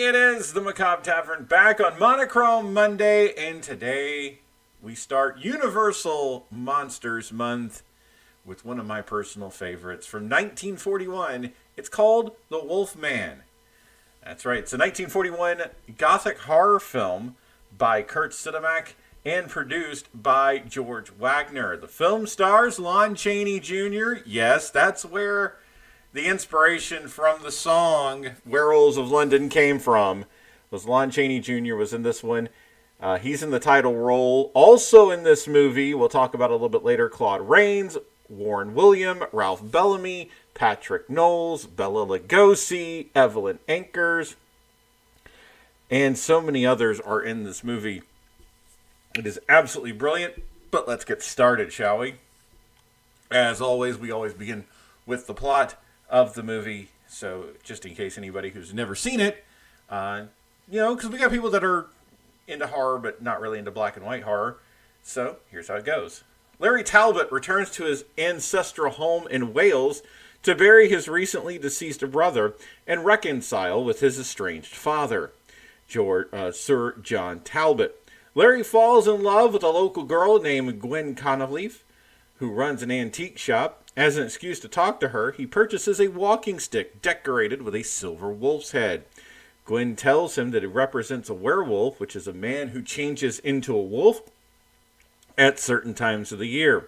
It is the Macabre Tavern back on Monochrome Monday, and today we start Universal Monsters Month with one of my personal favorites from 1941. It's called The Wolf Man. That's right, it's a 1941 gothic horror film by Kurt Siodmak and produced by George Wagner. The film stars Lon Chaney Jr. Yes, that's where the inspiration from the song Werewolves of London came from. Was Lon Chaney Jr. was in this one. He's in the title role. Also in this movie, we'll talk about a little bit later, Claude Rains, Warren William, Ralph Bellamy, Patrick Knowles, Bela Lugosi, Evelyn Ankers, and so many others are in this movie. It is absolutely brilliant, but let's get started, shall we? As always, we always begin with the plot of the movie, so just in case anybody who's never seen it, because we got people that are into horror but not really into black and white horror, so here's how it goes. Larry Talbot returns to his ancestral home in Wales to bury his recently deceased brother and reconcile with his estranged father, Sir John Talbot. Larry falls in love with a local girl named Gwen Connolly, who runs an antique shop. As an excuse to talk to her, he purchases a walking stick decorated with a silver wolf's head. Gwen tells him that it represents a werewolf, which is a man who changes into a wolf at certain times of the year.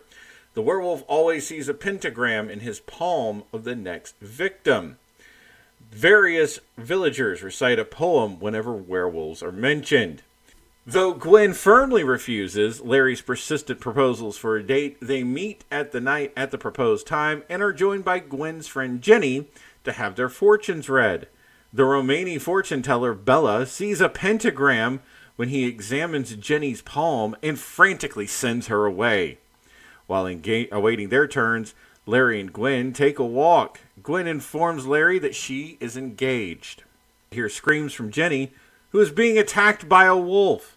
The werewolf always sees a pentagram in his palm of the next victim. Various villagers recite a poem whenever werewolves are mentioned. Though Gwen firmly refuses Larry's persistent proposals for a date, they meet at the proposed time and are joined by Gwen's friend Jenny to have their fortunes read. The Romani fortune teller Bella sees a pentagram when he examines Jenny's palm and frantically sends her away. While awaiting their turns, Larry and Gwen take a walk. Gwen informs Larry that she is engaged. He hears screams from Jenny, who is being attacked by a wolf.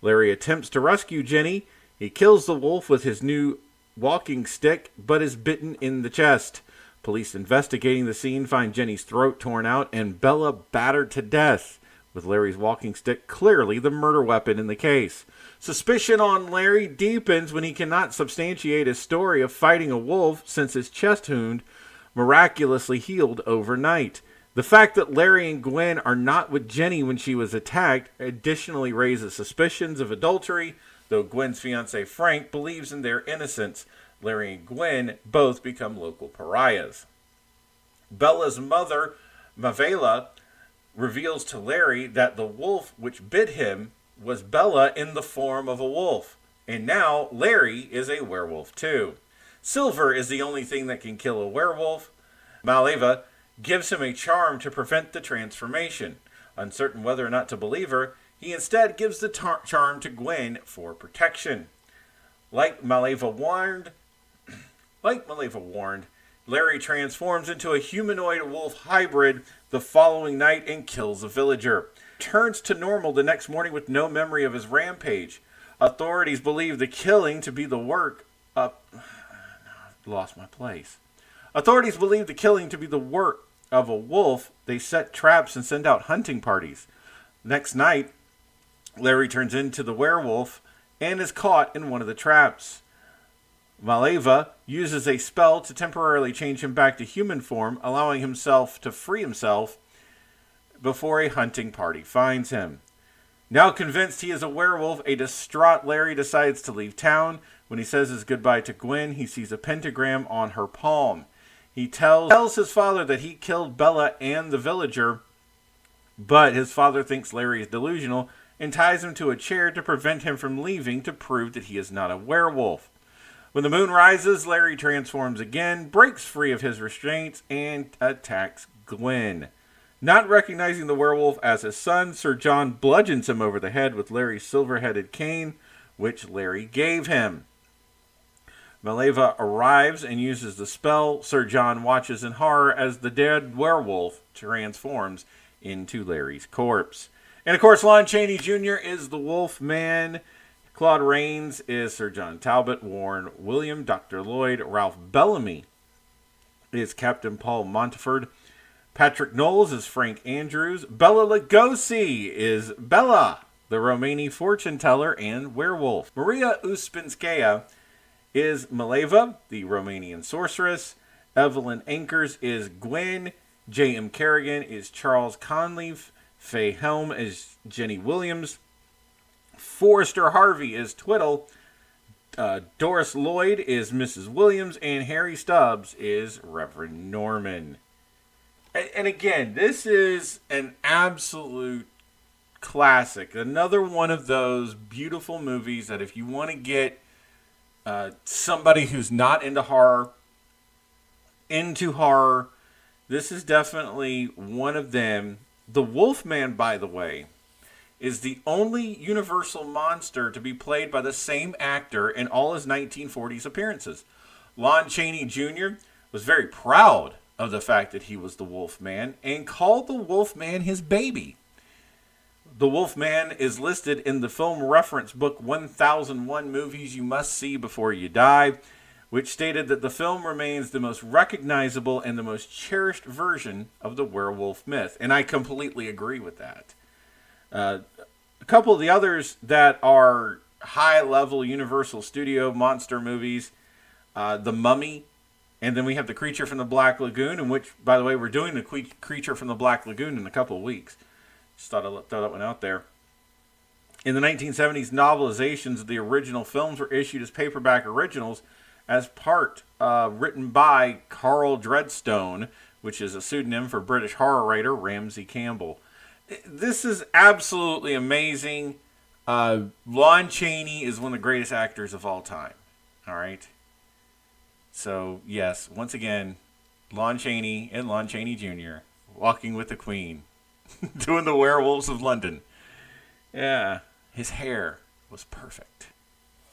Larry attempts to rescue Jenny. He kills the wolf with his new walking stick, but is bitten in the chest. Police investigating the scene find Jenny's throat torn out and Bella battered to death, with Larry's walking stick clearly the murder weapon in the case. Suspicion on Larry deepens when he cannot substantiate his story of fighting a wolf since his chest wound miraculously healed overnight. The fact that Larry and Gwen are not with Jenny when she was attacked additionally raises suspicions of adultery, though Gwen's fiancé Frank believes in their innocence. Larry and Gwen both become local pariahs. Bella's mother, Mavela, reveals to Larry that the wolf which bit him was Bella in the form of a wolf, and now Larry is a werewolf too. Silver is the only thing that can kill a werewolf. Maleva gives him a charm to prevent the transformation. Uncertain whether or not to believe her, he instead gives the charm to Gwen for protection. Like Maleva warned, Larry transforms into a humanoid wolf hybrid the following night and kills a villager. Turns to normal the next morning with no memory of his rampage. Authorities believe the killing to be the work of... Authorities believe the killing to be the work of a wolf. They set traps and send out hunting parties. Next night, Larry turns into the werewolf and is caught in one of the traps. Maleva uses a spell to temporarily change him back to human form, allowing himself to free himself before a hunting party finds him. Now convinced he is a werewolf, a distraught Larry decides to leave town. When he says his goodbye to Gwen, he sees a pentagram on her palm. He tells his father that he killed Bella and the villager, but his father thinks Larry is delusional and ties him to a chair to prevent him from leaving to prove that he is not a werewolf. When the moon rises, Larry transforms again, breaks free of his restraints, and attacks Gwen. Not recognizing the werewolf as his son, Sir John bludgeons him over the head with Larry's silver-headed cane, which Larry gave him. Maleva arrives and uses the spell. Sir John watches in horror as the dead werewolf transforms into Larry's corpse. And of course, Lon Chaney Jr. is the Wolf Man. Claude Rains is Sir John Talbot. Warren William, Dr. Lloyd. Ralph Bellamy is Captain Paul Montford. Patrick Knowles is Frank Andrews. Bela Lugosi is Bella, the Romani fortune teller and werewolf. Maria Uspinskaya is Maleva, the Romanian sorceress. Evelyn Ankers is Gwen. J.M. Kerrigan is Charles Conleve. Faye Helm is Jenny Williams. Forrester Harvey is Twiddle. Doris Lloyd is Mrs. Williams. And Harry Stubbs is Reverend Norman. And again, this is an absolute classic. Another one of those beautiful movies that if you want to get somebody who's not into horror, this is definitely one of them. The Wolfman, by the way, is the only Universal monster to be played by the same actor in all his 1940s appearances. Lon Chaney Jr. was very proud of the fact that he was the Wolfman and called the Wolfman his baby. The Wolfman is listed in the film reference book 1001 Movies You Must See Before You Die, which stated that the film remains the most recognizable and the most cherished version of the werewolf myth. And I completely agree with that. A couple of the others that are high-level Universal Studio monster movies, The Mummy, and then we have The Creature from the Black Lagoon, in which, by the way, we're doing The Creature from the Black Lagoon in a couple of weeks. Just thought I'd throw that one out there. In the 1970s, novelizations of the original films were issued as paperback originals as part written by Carl Dreadstone, which is a pseudonym for British horror writer Ramsey Campbell. This is absolutely amazing. Lon Chaney is one of the greatest actors of all time. All right. So, yes, once again, Lon Chaney and Lon Chaney Jr. walking with the Queen, doing the Werewolves of London. Yeah, his hair was perfect.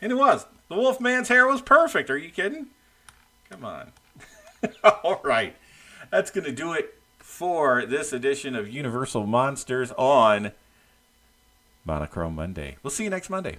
And it was. The Wolfman's hair was perfect. Are you kidding? Come on. All right. That's going to do it for this edition of Universal Monsters on Monochrome Monday. We'll see you next Monday.